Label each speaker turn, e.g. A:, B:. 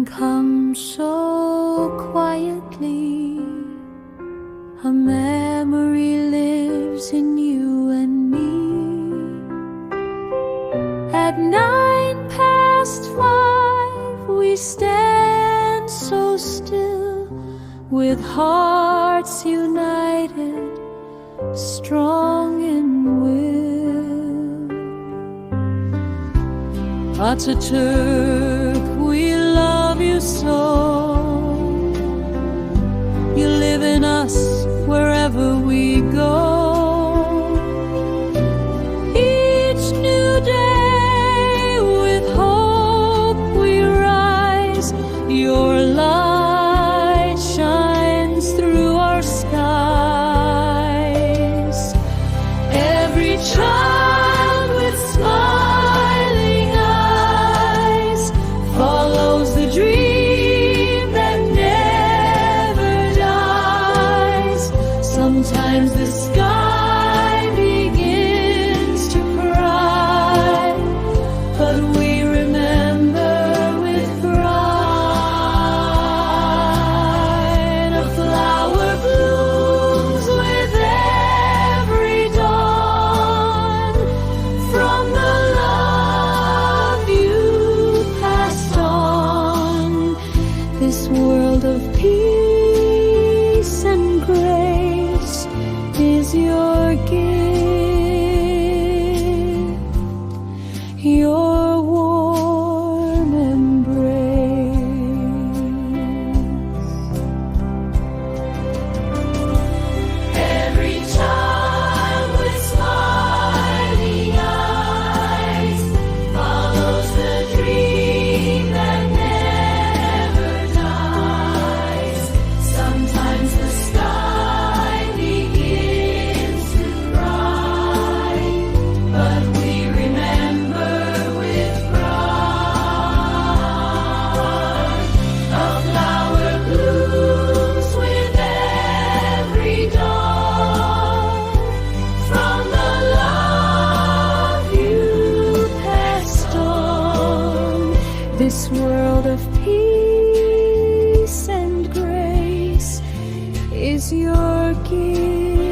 A: comes so quietly. A memory lives in you and me. At 5:09, we stand so still, with hearts united, strong in will. Atatürk, we love you so. You live in us wherever we go. Each new day with hope we rise. Your light shines through our skies. Every child with smiling eyes follows the dream that never dies. Sometimes the sky begins to cry, but we remember with pride. A flower blooms with every dawn from the love you passed on. This world of peace and grace is your gift, your warm embrace. Every child with smiling eyes follows the dream that never dies. Sometimes the sky begins to cry, but we remember with pride. A flower blooms with every dawn from the love you passed on. This world of peace and grace is your gift.